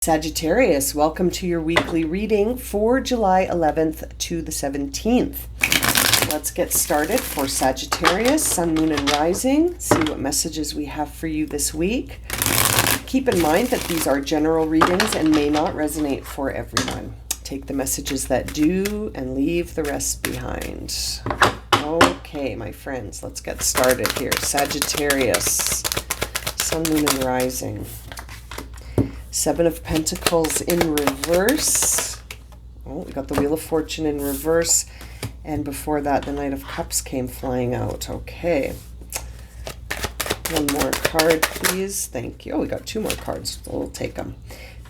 Sagittarius, welcome to your weekly reading for July 11th to the 17th. Let's get started for Sagittarius, Sun, Moon, and Rising. See what messages we have for you this week. Keep in mind that these are general readings and may not resonate for everyone. Take the messages that do and leave the rest behind. Okay, my friends, let's get started here. Sagittarius, Sun, Moon, and Rising. Seven of Pentacles in reverse. Oh, we got the Wheel of Fortune in reverse. And before that, the Knight of Cups came flying out. Okay. One more card, please. Thank you. Oh, we got two more cards. We'll take them.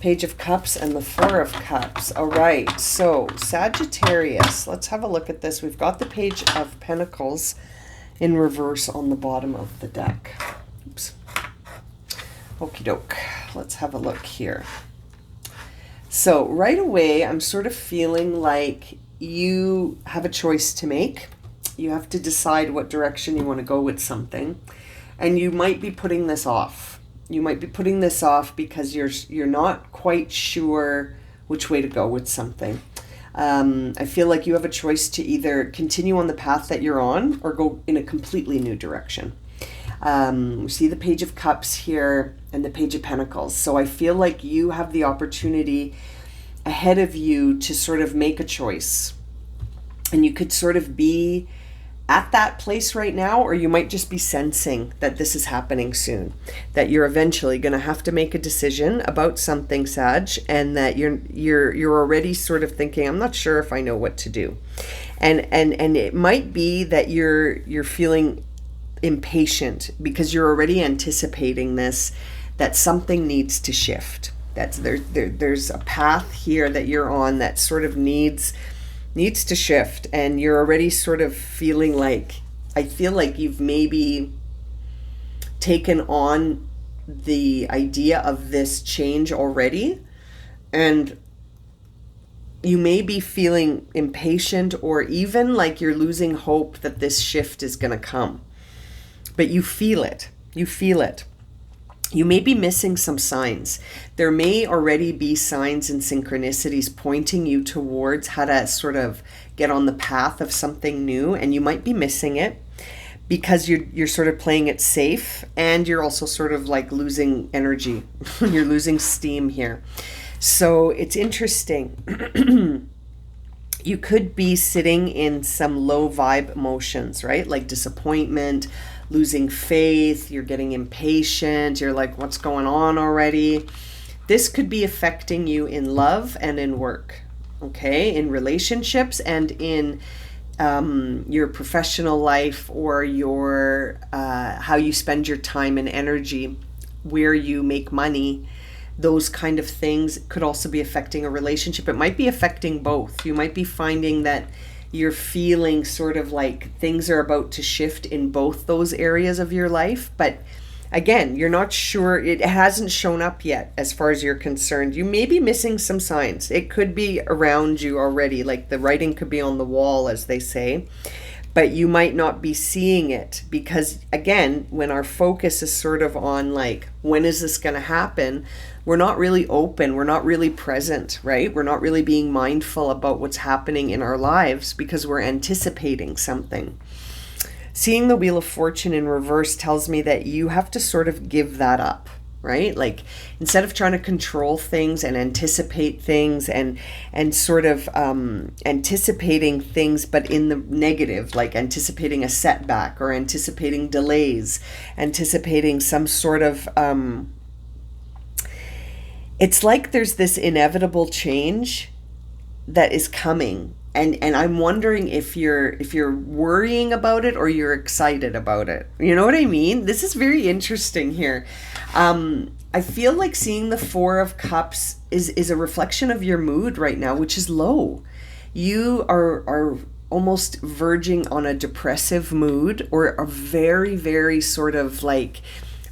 Page of Cups and the Four of Cups. All right. So, Sagittarius. Let's have a look at this. We've got the Page of Pentacles in reverse on the bottom of the deck. Oops. Okie doke. Let's have a look here. So right away, I'm sort of feeling like you have a choice to make. You have to decide what direction you want to go with something. And you might be putting this off. You might be putting this off because you're not quite sure which way to go with something. I feel like you have a choice to either continue on the path that you're on or go in a completely new direction. We see the Page of Cups here and the Page of Pentacles. So I feel like you have the opportunity ahead of you to sort of make a choice. And you could sort of be at that place right now, or you might just be sensing that this is happening soon. That you're eventually going to have to make a decision about something, Sag, and that you're already sort of thinking, I'm not sure if I know what to do. And it might be that you're feeling impatient because you're already anticipating this, that something needs to shift. There's a path here that you're on that sort of needs to shift, and you're already sort of feeling like, I feel like you've maybe taken on the idea of this change already, and you may be feeling impatient or even like you're losing hope that this shift is going to come. But you feel it. You feel it. You may be missing some signs. There may already be signs and synchronicities pointing you towards how to sort of get on the path of something new, and you might be missing it because you're sort of playing it safe, and you're also sort of like losing energy. You're losing steam here. So it's interesting. You could be sitting in some low vibe emotions, right? Like disappointment, losing faith, you're getting impatient, you're like, what's going on already? This could be affecting you in love and in work, okay? In relationships and in your professional life, or your how you spend your time and energy, where you make money. Those kind of things could also be affecting a relationship. It might be affecting both. You might be finding that you're feeling sort of like things are about to shift in both those areas of your life. But again, you're not sure. It hasn't shown up yet as far as you're concerned. You may be missing some signs. It could be around you already, like the writing could be on the wall, as they say. But you might not be seeing it because, again, when our focus is sort of on like, when is this going to happen? We're not really open. We're not really present, right? We're not really being mindful about what's happening in our lives because we're anticipating something. Seeing the Wheel of Fortune in reverse tells me that you have to sort of give that up, right? Like instead of trying to control things and anticipate things and sort of anticipating things, but in the negative, like anticipating a setback or anticipating delays, anticipating some sort of, it's like there's this inevitable change that is coming. And I'm wondering if you're worrying about it or you're excited about it. You know what I mean? This is very interesting here. I feel like seeing the Four of Cups is a reflection of your mood right now, which is low. You are almost verging on a depressive mood, or a very, very sort of like,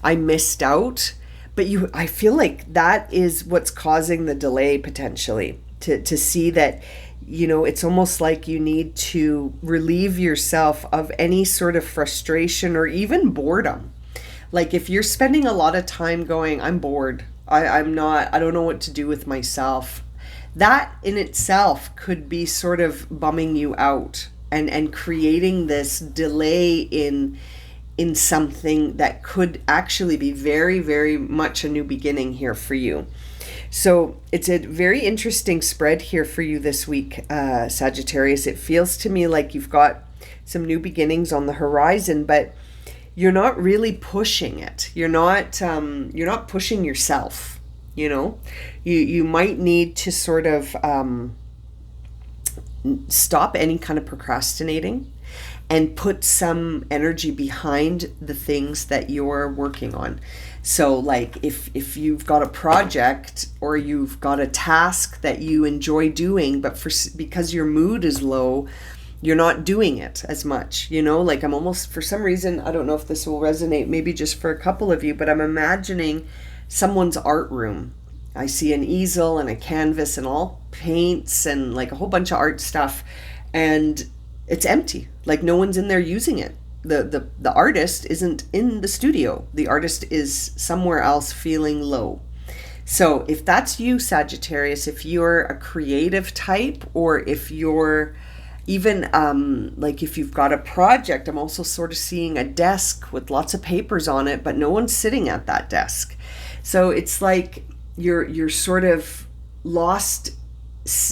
I missed out. But I feel like that is what's causing the delay potentially, to see that, you know, it's almost like you need to relieve yourself of any sort of frustration or even boredom. Like if you're spending a lot of time going, I'm bored, I don't know what to do with myself. That in itself could be sort of bumming you out and creating this delay in something that could actually be very, very much a new beginning here for you. So it's a very interesting spread here for you this week, Sagittarius. It feels to me like you've got some new beginnings on the horizon, but you're not really pushing it. You're not pushing yourself. You might need to sort of stop any kind of procrastinating and put some energy behind the things that you're working on. So like if you've got a project or you've got a task that you enjoy doing, but because your mood is low, you're not doing it as much, like I'm almost, for some reason, I don't know if this will resonate, maybe just for a couple of you, but I'm imagining someone's art room. I see an easel and a canvas and all paints and like a whole bunch of art stuff, and it's empty. Like no one's in there using it. The artist isn't in the studio. The artist is somewhere else feeling low. So if that's you, Sagittarius, if you're a creative type, or if you're even like if you've got a project, I'm also sort of seeing a desk with lots of papers on it, but no one's sitting at that desk. So it's like you're sort of lost.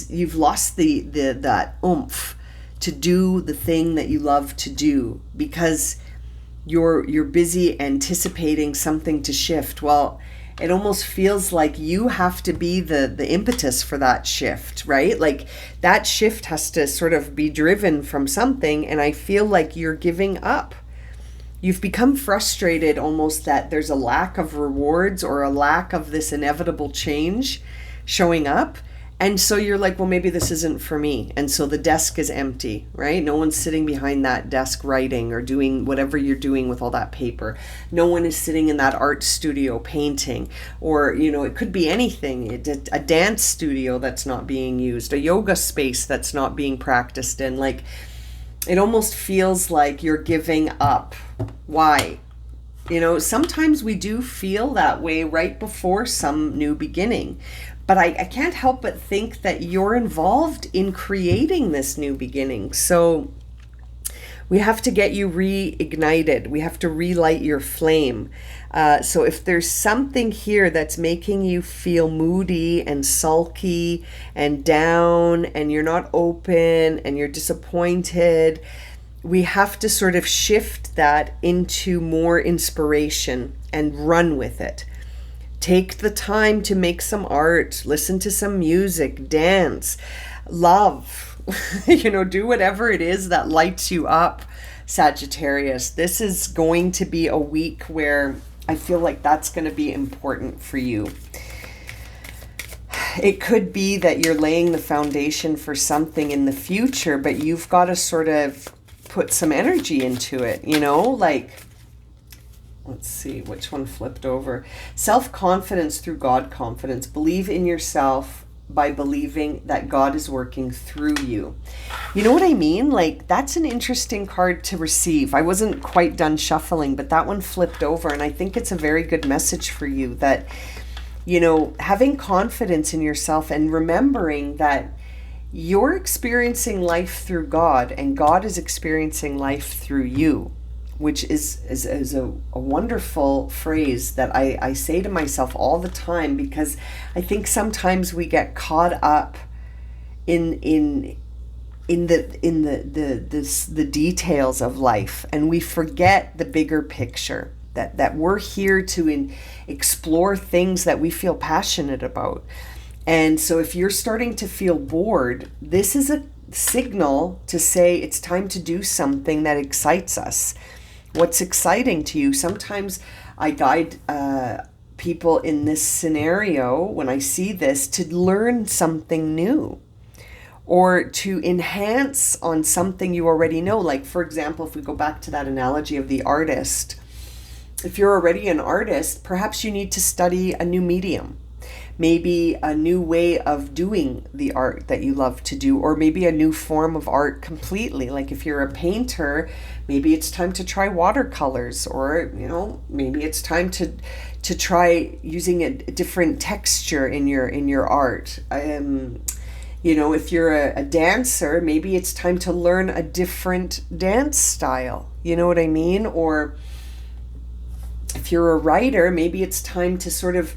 You've lost that oomph to do the thing that you love to do because you're busy anticipating something to shift. Well, it almost feels like you have to be the impetus for that shift, right? Like that shift has to sort of be driven from something, and I feel like you're giving up. You've become frustrated almost that there's a lack of rewards or a lack of this inevitable change showing up. And so you're like, well, maybe this isn't for me. And so the desk is empty, right? No one's sitting behind that desk writing or doing whatever you're doing with all that paper. No one is sitting in that art studio painting, or, it could be anything. A dance studio that's not being used, a yoga space that's not being practiced in. Like, it almost feels like you're giving up. Why? Sometimes we do feel that way right before some new beginning. But I can't help but think that you're involved in creating this new beginning. So we have to get you reignited. We have to relight your flame. So if there's something here that's making you feel moody and sulky and down, and you're not open and you're disappointed, we have to sort of shift that into more inspiration and run with it. Take the time to make some art, listen to some music, dance, love, do whatever it is that lights you up, Sagittarius. This is going to be a week where I feel like that's going to be important for you. It could be that you're laying the foundation for something in the future, but you've got to sort of put some energy into it, like, let's see, which one flipped over? Self-confidence through God confidence. Believe in yourself by believing that God is working through you. You know what I mean? Like, that's an interesting card to receive. I wasn't quite done shuffling, but that one flipped over, and I think it's a very good message for you that, having confidence in yourself and remembering that you're experiencing life through God and God is experiencing life through you, which is a wonderful phrase that I say to myself all the time, because I think sometimes we get caught up in the details of life, and we forget the bigger picture, that we're here to explore things that we feel passionate about. And so if you're starting to feel bored, this is a signal to say it's time to do something that excites us. What's exciting to you? Sometimes I guide people in this scenario, when I see this, to learn something new or to enhance on something you already know. Like, for example, if we go back to that analogy of the artist, if you're already an artist, perhaps you need to study a new medium. maybe a new way of doing the art that you love to do, or maybe a new form of art completely. Like if you're a painter, maybe it's time to try watercolors, or maybe it's time to try using a different texture in your art. If you're a dancer, maybe it's time to learn a different dance style. You know what I mean? Or if you're a writer, maybe it's time to sort of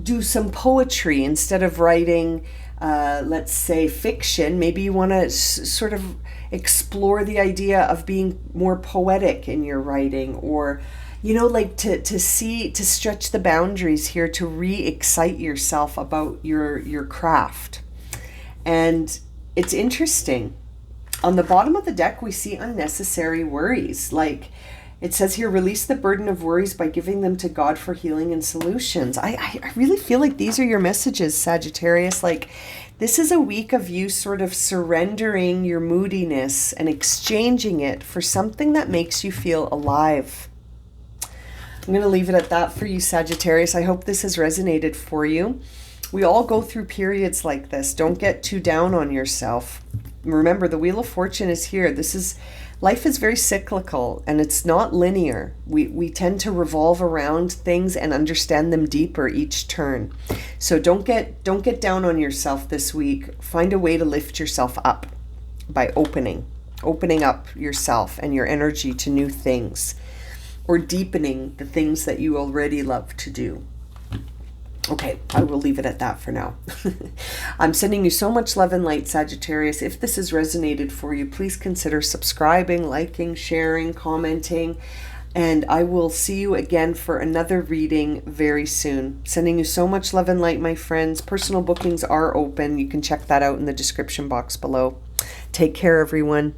do some poetry instead of writing, let's say, fiction. Maybe you want to sort of explore the idea of being more poetic in your writing, or like to stretch the boundaries here, to re-excite yourself about your craft. And it's interesting. On the bottom of the deck, we see unnecessary worries. Like it says here, release the burden of worries by giving them to God for healing and solutions. I really feel like these are your messages, Sagittarius. Like this is a week of you sort of surrendering your moodiness and exchanging it for something that makes you feel alive. I'm going to leave it at that for you, Sagittarius. I hope this has resonated for you. We all go through periods like this. Don't get too down on yourself. Remember, the Wheel of Fortune is here. Life is very cyclical, and it's not linear. We tend to revolve around things and understand them deeper each turn. So don't get down on yourself this week. Find a way to lift yourself up by opening up yourself and your energy to new things, or deepening the things that you already love to do. Okay, I will leave it at that for now. I'm sending you so much love and light, Sagittarius. If this has resonated for you, please consider subscribing, liking, sharing, commenting, and I will see you again for another reading very soon. Sending you so much love and light, my friends. Personal bookings are open. You can check that out in the description box below. Take care, everyone.